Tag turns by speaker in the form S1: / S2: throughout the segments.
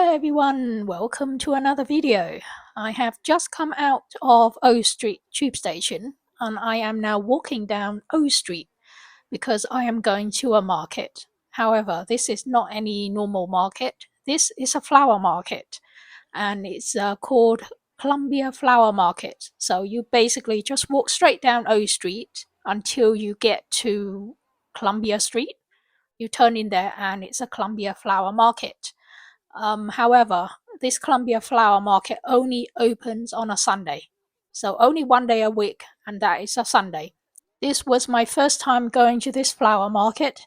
S1: Hello everyone, welcome to another video. I have just come out of O Street tube station and I am now walking down O Street because I am going to a market. However, this is not any normal market. This is a flower market and it's called Columbia Flower Market. So you basically just walk straight down O Street until you get to Columbia Street. You turn in there and it's a Columbia Flower Market. However, this Columbia Flower Market only opens on a Sunday. So only one day a week, and that is a Sunday. This was my first time going to this flower market,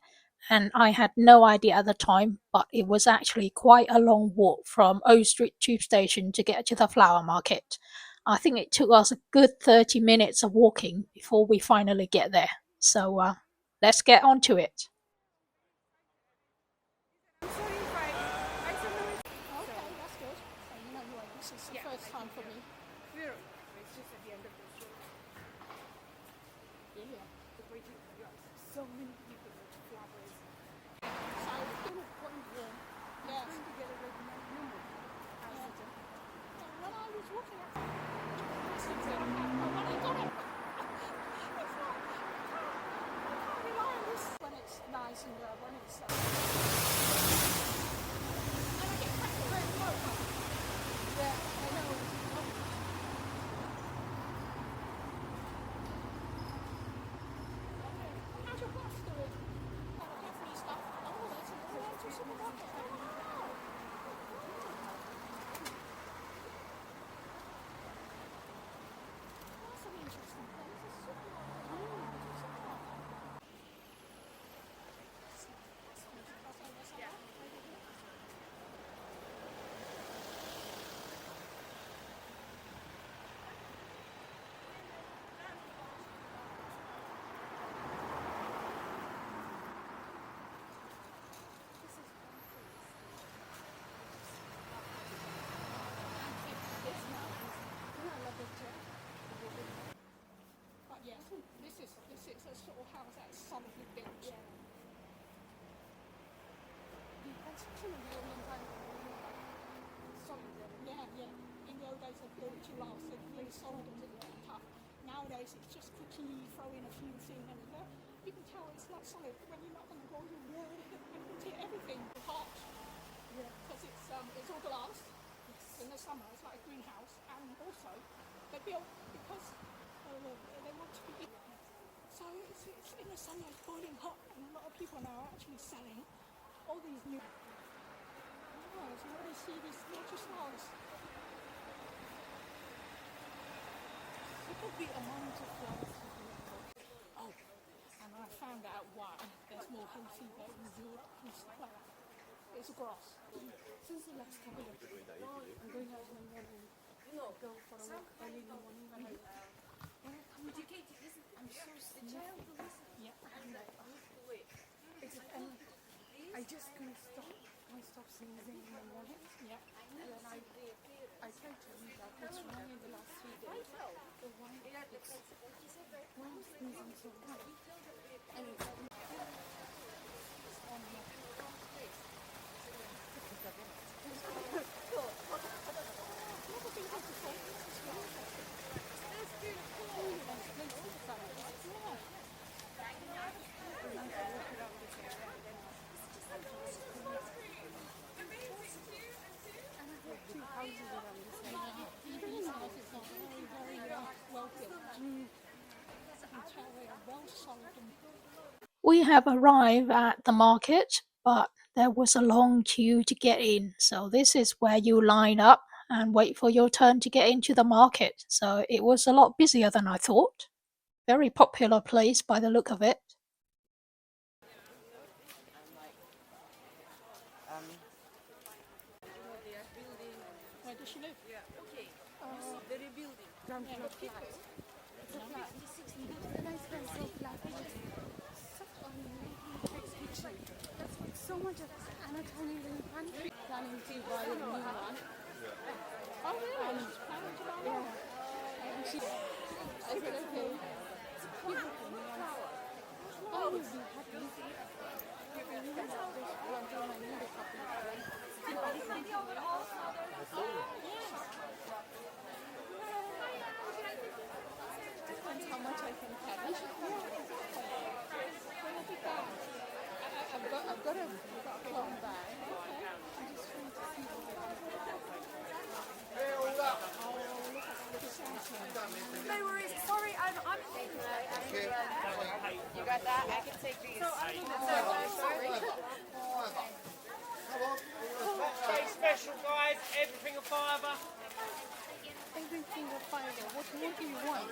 S1: and I had no idea at the time, but it was actually quite a long walk from O Street Tube Station to get to the flower market. I think it took us a good 30 minutes of walking before we finally get there. So let's get on to it. Okay, that's good. So you know what, this is the first time for me.
S2: It's just at the end of the show.
S1: Yeah.
S2: The waiting so many people with flowers.
S1: So people going warm. Yeah.
S2: Trying to get a red number.
S1: When I was walking out, this is it. When I got it, it's like, I can't rely on this when it's nice and when it's and I get back to very low. Yeah, I know. How's your boss doing? Cafe stuff. Oh, that's a supermarket. Oh, wow. That's an interesting place. It's a supermarket. But yeah, this is a sort of house that's solidly built. Yeah. The construction of the Roman time solid. Yeah. In the old days they built it to last, so it's really solid and really tough. Nowadays it's just quickly throw in a few things and you can tell it's not solid when you're not going to go in there. You can see everything hot. Yeah. Because it's all glass. In the summer it's like a greenhouse, and also they built because they want to be. So it's in the summer it's boiling hot, and a lot of people now are actually selling all these new. Oh, so when they see these natural flowers, look at the amount of flowers. Oh, and I found out why there's more healthy there in Europe and stuff like that. It's grass. Since the last couple of days, I'm going out in the morning. Go for a walk early in the morning. When I come back, I'm so sniffy. Yeah. And I just can't stop sneezing in the morning. Yeah. And then I tried to read out what's wrong in the last 3 days. So why I'm sneezing so much? And it's on here. We have arrived at the market, but there was a long queue to get in. So this is where you line up and wait for your turn to get into the market. So it was a lot busier than I thought. Very popular place by the look of it. Where does she live?
S2: Yeah. Okay. They're rebuilding.
S1: Ground floor flat.
S2: It's a flat. And I spent so flat. Such a nice kitchen. That's like so much of Anna tiny little pantry. Planning to buy a new one.
S1: Oh really? She's planning to buy one?
S2: And she, I said, okay. It's a flower. I would be happy. That's how this planting my need a couple of times.
S1: Depends how much I can carry. I've got a cloth bag. Okay. I'm just trying to see.
S2: No worries. Sorry, I'm
S3: You got that? I can take these.
S4: Very special, guys. Everything a fiver.
S2: everything will find it. What do you want?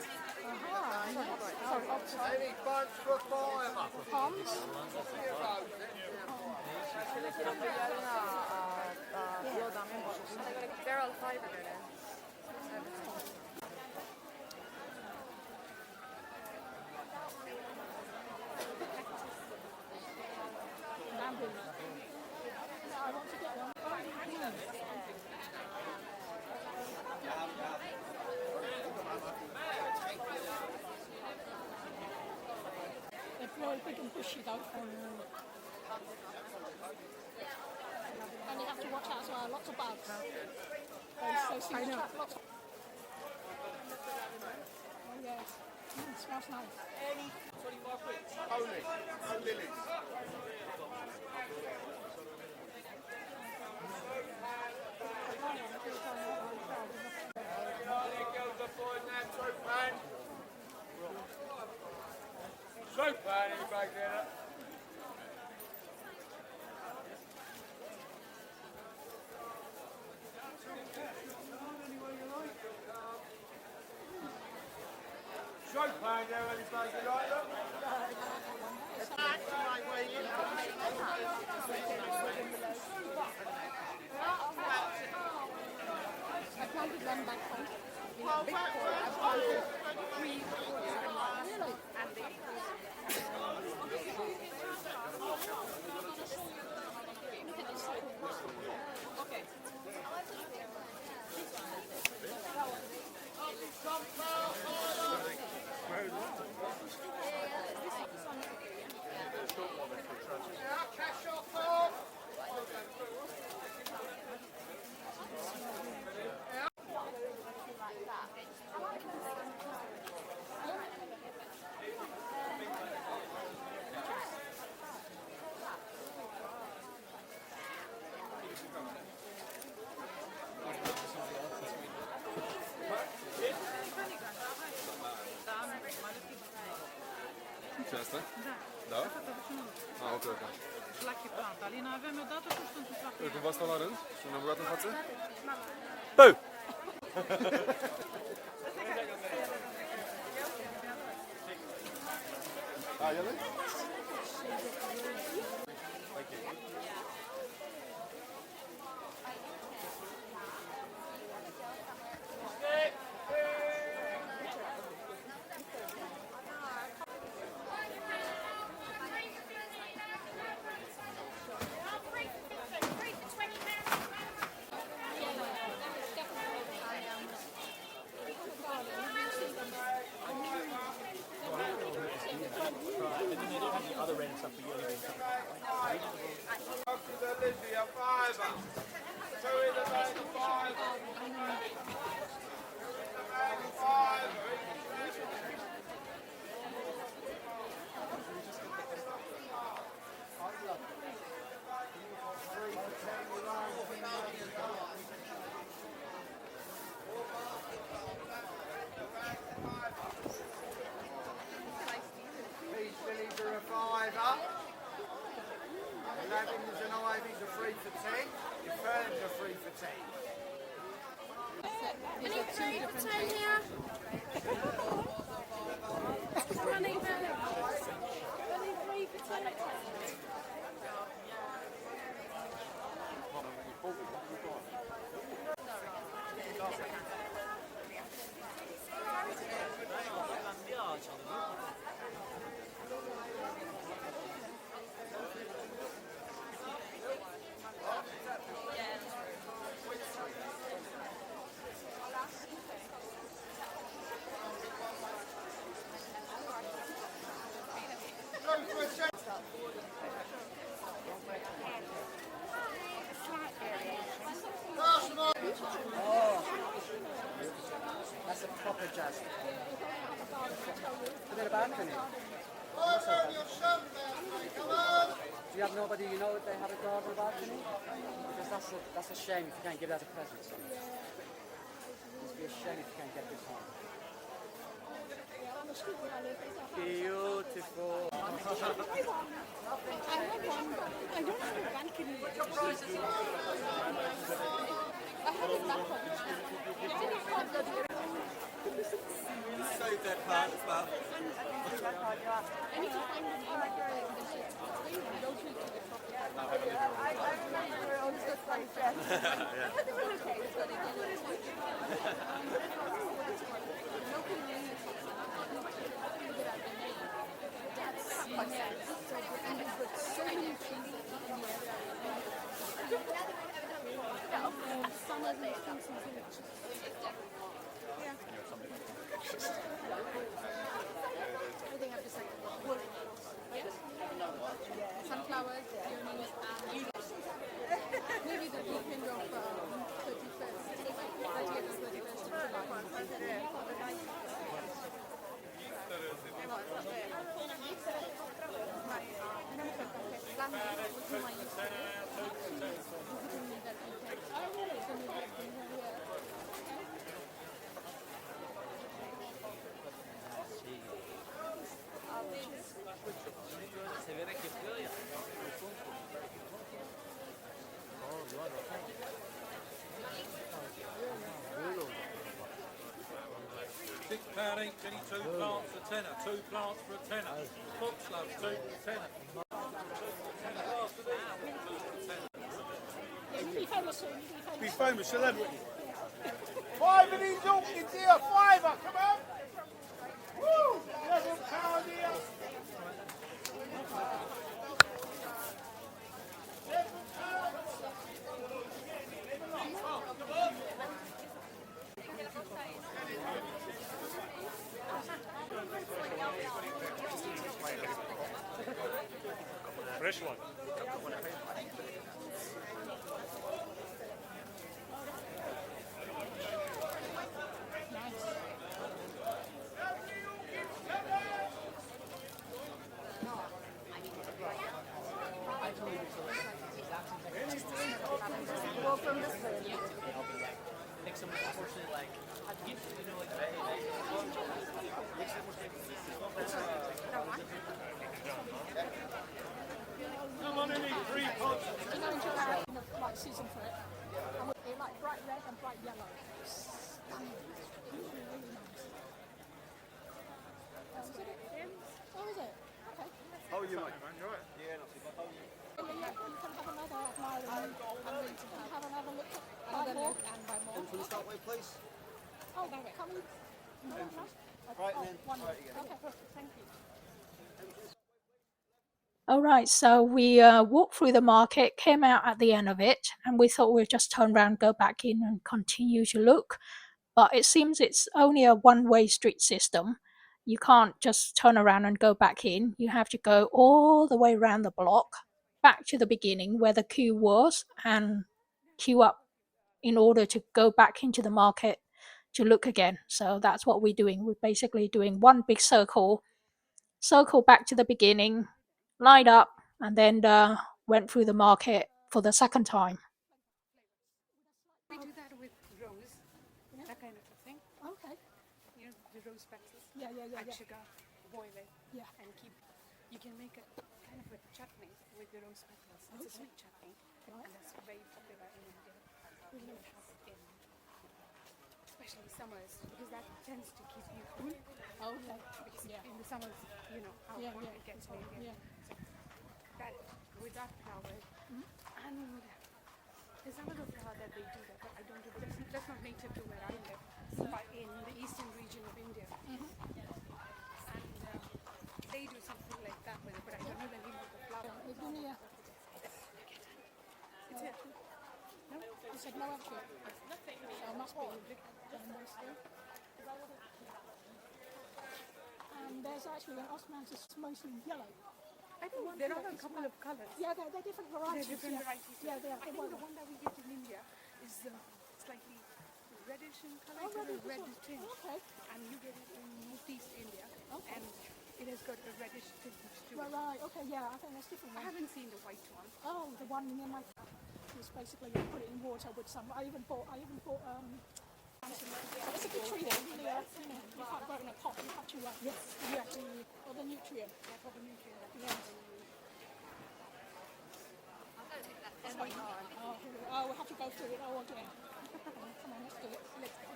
S4: Any bunch for fiver.
S2: Palms?
S3: They're all fiber now.
S1: I want to get one. They're very big and bushy though. And you have to watch out as well, lots of bugs. Those things trap lots of... Oh yes, it smells nice.
S4: 25 quid. Only. No lilies. Soap pan, anybody get it? Soap pan, there, anybody get it?
S1: I planted one back home. In a big pot, I planted 3 really? Okay.
S5: Ce asta? Da. Da? Ah, ok, ok.
S6: La chipanta. Alina, avem o dată cu sunt la
S5: Păi, cumva stau la rând și ne-am băgat în față? Tău! Ah, ele?
S4: These lilies are a fiver. Lavenders and ivies are 3 for 10. Your ferns are 3 for 10.
S1: These are 2 different
S2: here. Running
S3: Flat area.
S7: Just. Is there a balcony? Do you have nobody you know if they have a garden balcony? Because that's a shame if you can't give that a present. So. It'd be a shame if you can't get this home. Beautiful.
S2: I don't have a balcony. I have a balcony.
S5: Save that part as well.
S2: I need to find an area where it's very locally to the property. So many trees in the area. Summers and spring season. They have decided wood, sunflowers, peonies, maybe the weekend of 31st, 30th, 31st of July.
S8: £6 each, any 2 plants for tenner, 2 plants for a tenner. Foxgloves, 2 for a tenner.
S4: Be famous celebrity. 5 of these orchids here, 5, come on! Woo! £11 here.
S8: Fresh one.
S1: Season for it. And they like bright red and bright yellow. Stunning. Really, really nice. Oh, is it? Okay.
S5: How are you, mate? Yeah, not too bad. How are you?
S1: You can have another admirer. You can have another look at buy more.
S5: Can you start with, please?
S1: Oh, can we? No, no.
S5: Right, and then
S1: One
S5: right again.
S1: Okay, perfect. Thank you. All right, so we walked through the market, came out at the end of it, and we thought we'd just turn around, go back in and continue to look. But it seems it's only a one-way street system. You can't just turn around and go back in. You have to go all the way around the block, back to the beginning where the queue was, and queue up in order to go back into the market to look again. So that's what we're doing. We're basically doing one big circle back to the beginning, lined up, and then went through the market for the second time.
S2: We do that with rose, that kind of a thing.
S1: Okay.
S2: You know, the rose petals.
S1: Yeah.
S2: Add sugar, boil it, and keep. You can make a kind of a chutney with the rose petals. It's a sweet chutney, and that's very popular in India. We have in, especially summers, because that tends to keep you cool.
S1: Okay.
S2: Because in the summers, you know how hot it gets in India. So that with that flower, and there's another flower that they do that, but I don't do that. That's not native to where I live, but in the eastern region of India. And they do something like that with it, but I don't know the name of the flower.
S1: It's only
S2: It's it.
S1: no, you said no actually. Nothing. So it must be. And there's actually an osmanthus, it's mostly yellow.
S2: I think there are a couple of colors.
S1: Yeah, they're different varieties.
S2: They're different varieties.
S1: Yeah, they are.
S2: I think the one that we get in India is slightly red reddish in color.
S1: Oh,
S2: It's got a
S1: reddish
S2: red
S1: as well.
S2: tinge.
S1: Okay.
S2: And you get it in northeast India.
S1: Okay.
S2: And it has got a reddish tinge to it.
S1: Right. Okay. Yeah, I think that's different.
S2: I haven't seen the white one.
S1: Oh, the one near my was basically you put it in water with some. I even bought it's a good tree though. Really, you can't grow it in a pot. You have to you actually for the nutrient.
S2: Yeah, for the nutrient.
S1: Yes. That's going on. Oh, we have to go through it all again. Come on, let's do it. Let's go.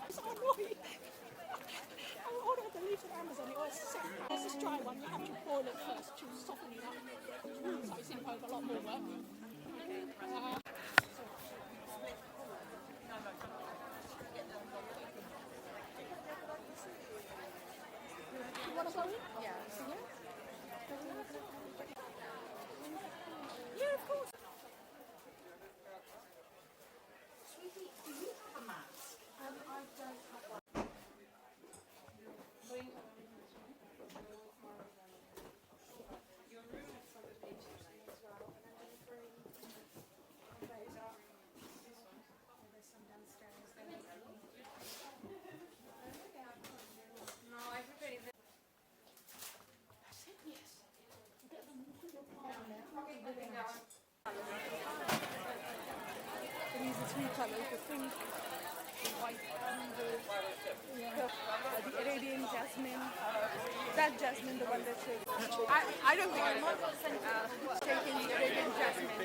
S1: It's so annoying. I ordered the leaf at Amazon. It was sick. There's this dry one. You have to boil it first to soften it up. So it's involved a lot more work. You want to go in?
S2: Yeah.
S1: Yeah, of course.
S6: Sweetie, do you have a mask? I don't have one. Your room is full of HHC as well, and I'm going to bring those up. This one. Oh, there's some downstairs. No, everybody.
S2: These are three colors, the pink, the white, and the Arabian jasmine. That jasmine, the one that says. I don't think I'm taking the Arabian jasmine.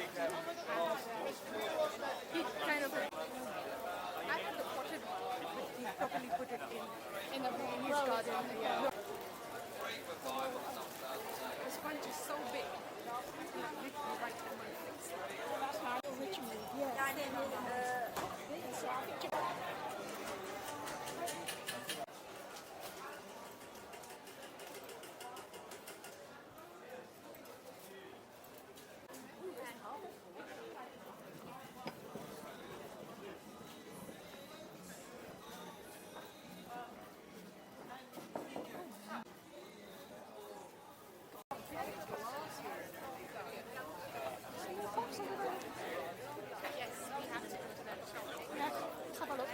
S2: He kind of. I had the potted one, but he properly put it in his garden. Yeah. This bunch is so big. It's literally right in my face.
S1: That's how originally. Yeah. So I think you let's have a look.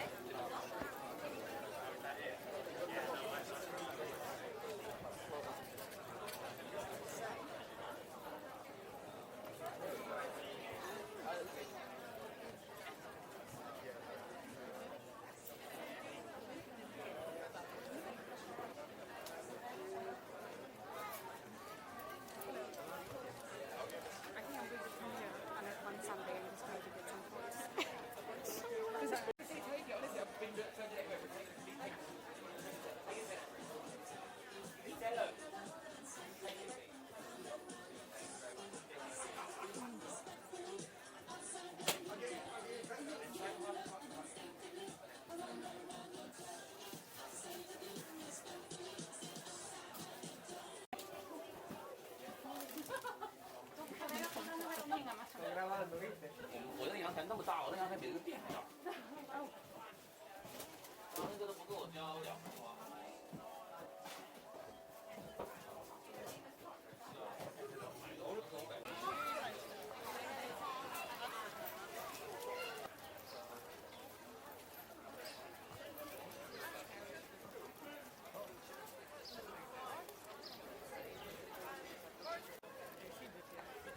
S2: I think I'm going to come here on Sunday and just going to get some toys.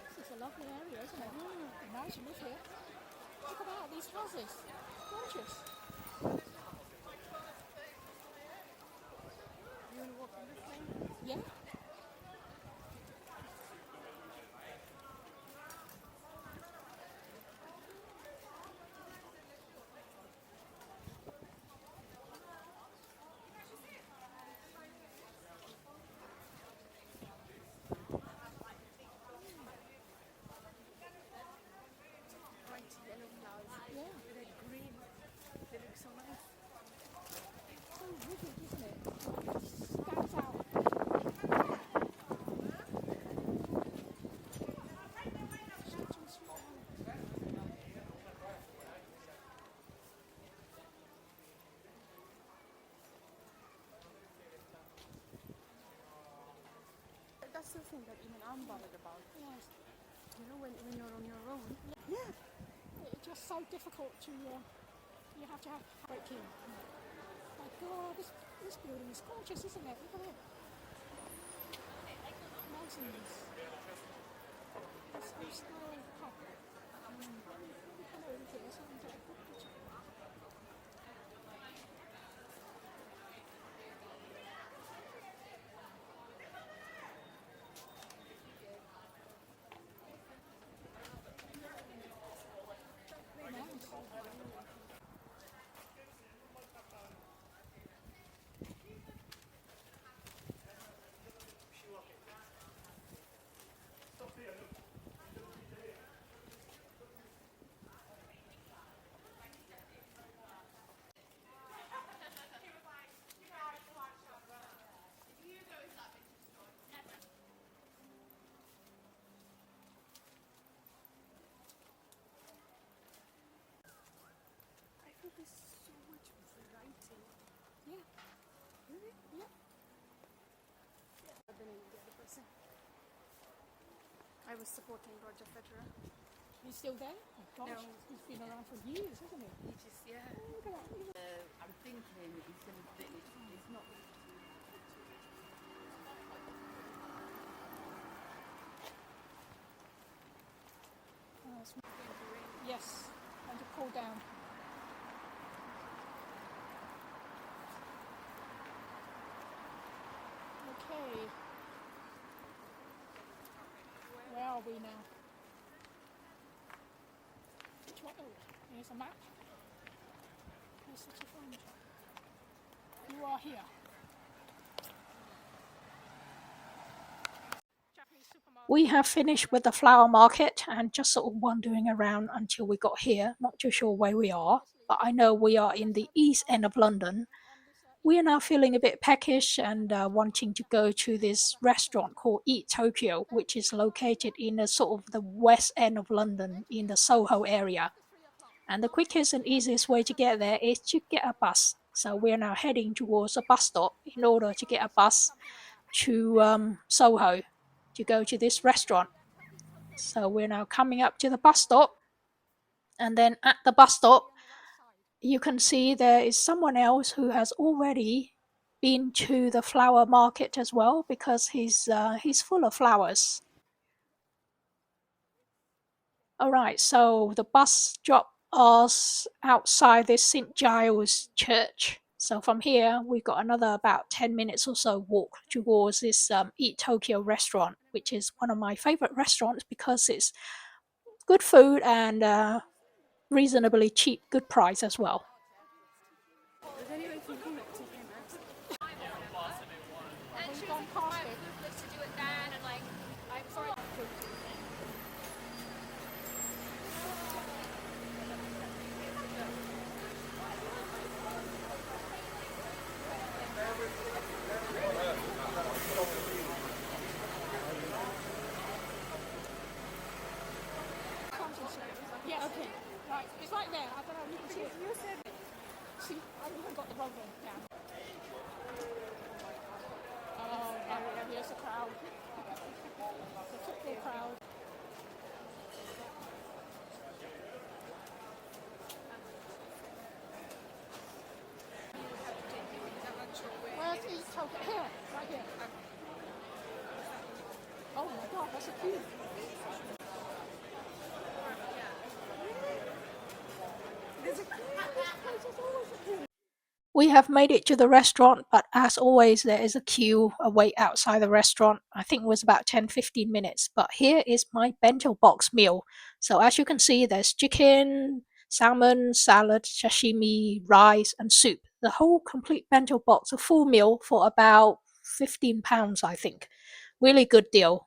S1: This is a lovely area, isn't it? Nice to live here. Look at these houses. Gorgeous.
S2: You want to walk on this lane?
S1: Yeah.
S2: Bright yellow flowers.
S1: Yeah.
S2: With that green. They look so nice.
S1: So vivid, isn't it? Stands out.
S2: That's the thing that even I'm bothered about.
S1: Yes.
S2: You know, when you're on your own.
S1: Yeah. It's just so difficult to
S6: You have to have great key. My God, this building is gorgeous, isn't it? Look at it. Mountains. This style pub. Let me come over here so I can take a good picture. I feel there's so much variety. Yeah. Really? Yeah. I've been in the other person. I was supporting Roger Federer. He's still there? Oh gosh,
S2: No.
S6: he's been around for years, hasn't he?
S2: He just, yeah.
S6: Oh, look at that. Look at that.
S3: I'm thinking it's going to be, it's not.
S6: Oh, it's yes, and to cool down. Okay. Where are we now? Which one? Oh, here's a map. Where's the phone? You are here. Japanese supermarket.
S1: We have finished with the flower market and just sort of wandering around until we got here. Not too sure where we are, but I know we are in the east end of London. We are now feeling a bit peckish and wanting to go to this restaurant called Eat Tokyo, which is located in the sort of the west end of London in the Soho area. And the quickest and easiest way to get there is to get a bus. So we're now heading towards a bus stop in order to get a bus to Soho to go to this restaurant. So we're now coming up to the bus stop, and then at the bus stop you can see there is someone else who has already been to the flower market as well, because he's full of flowers. All right, so the bus dropped us outside this St. Giles Church. So from here, we've got another about 10 minutes or so walk towards this Eat Tokyo restaurant, which is one of my favorite restaurants because it's good food and reasonably cheap, good price as well.
S2: There's anyway from here to him.
S6: We've gone past it.
S3: To do it then, and like, I'm sorry.
S6: Yeah, okay. Right, it's right there. I don't know if you can see it. You said it. See, I even got the wrong one down. Oh, yeah, here's the crowd. The football crowd. Where's Eat Tokyo? Here, right here. Oh my God, that's a queue. There's a queue. This place is always a queue.
S1: We have made it to the restaurant, but as always, there is a queue, a wait outside the restaurant. I think it was about 10-15 minutes. But here is my bento box meal. So as you can see, there's chicken, salmon, salad, sashimi, rice, and soup. The whole complete bento box, a full meal for about £15, I think. Really good deal.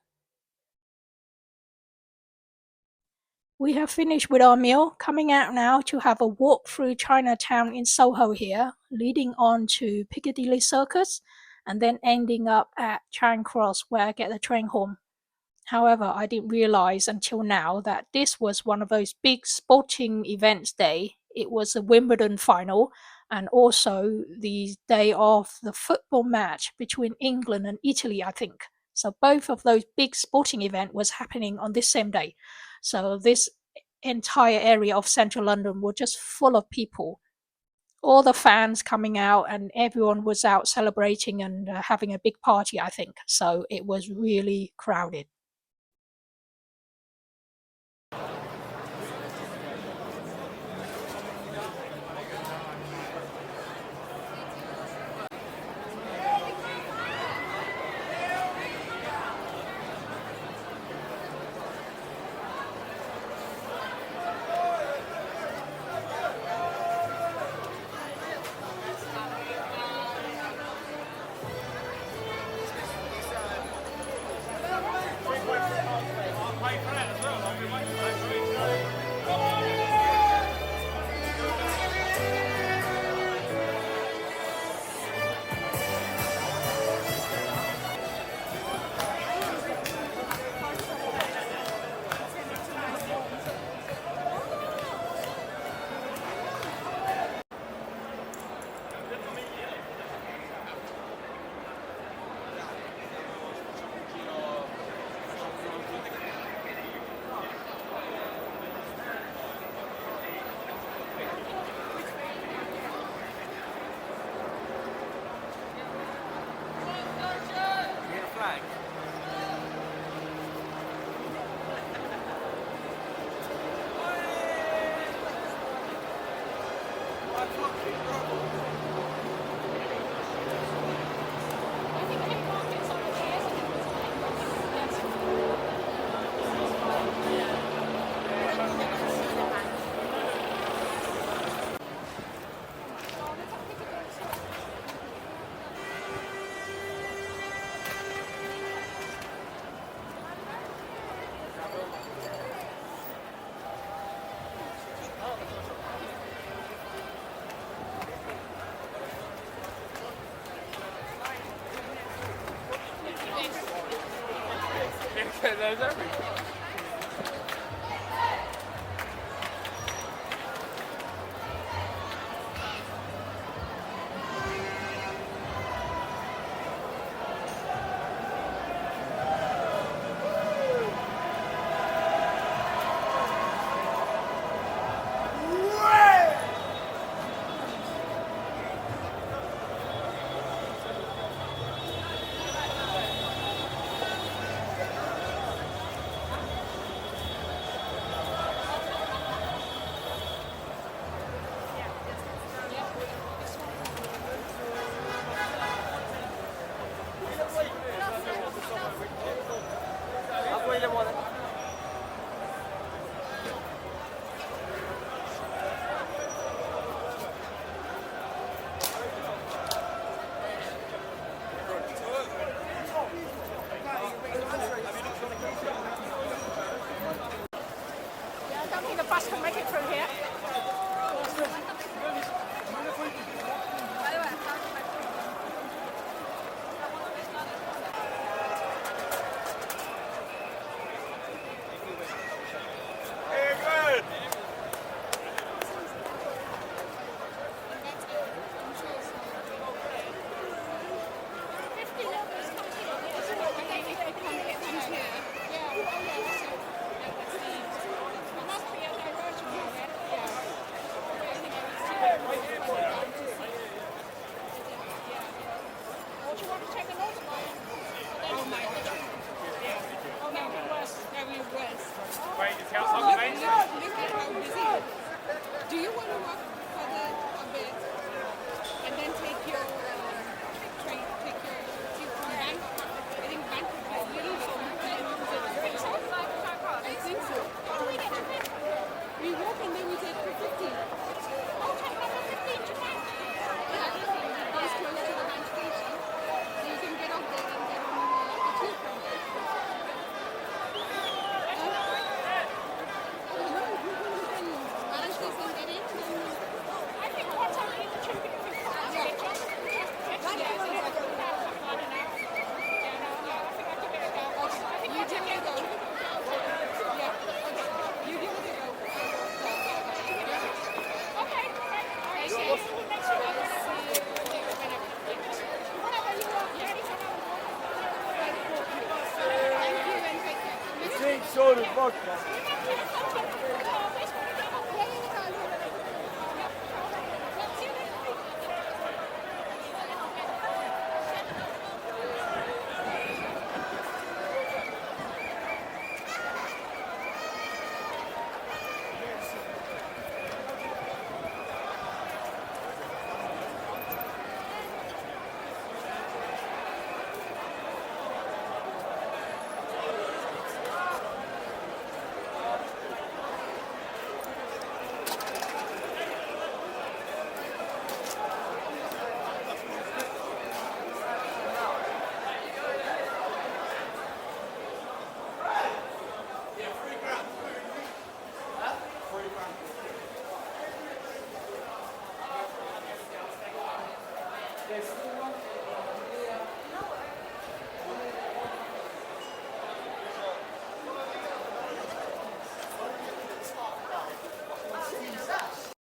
S1: We have finished with our meal, coming out now to have a walk through Chinatown in Soho here, leading on to Piccadilly Circus, and then ending up at Charing Cross where I get the train home. However, I didn't realise until now that this was one of those big sporting events day. It was a Wimbledon final and also the day of the football match between England and Italy, I think. So both of those big sporting events was happening on this same day. So this entire area of central London was just full of people. all the fans coming out, and everyone was out celebrating and having a big party, I think. So it was really crowded.
S5: There's everything.
S6: Do you want to walk further a bit and then take your train, take your tube from Bank? I think Bank would be a little bit I think so. How do we get to Bank? We walk and then we take 250. Oh, take number 15 to Bank. Yeah, it goes close to the Bank station. So you can get off there and get on the tube from there.
S4: Soda vodka.
S7: There's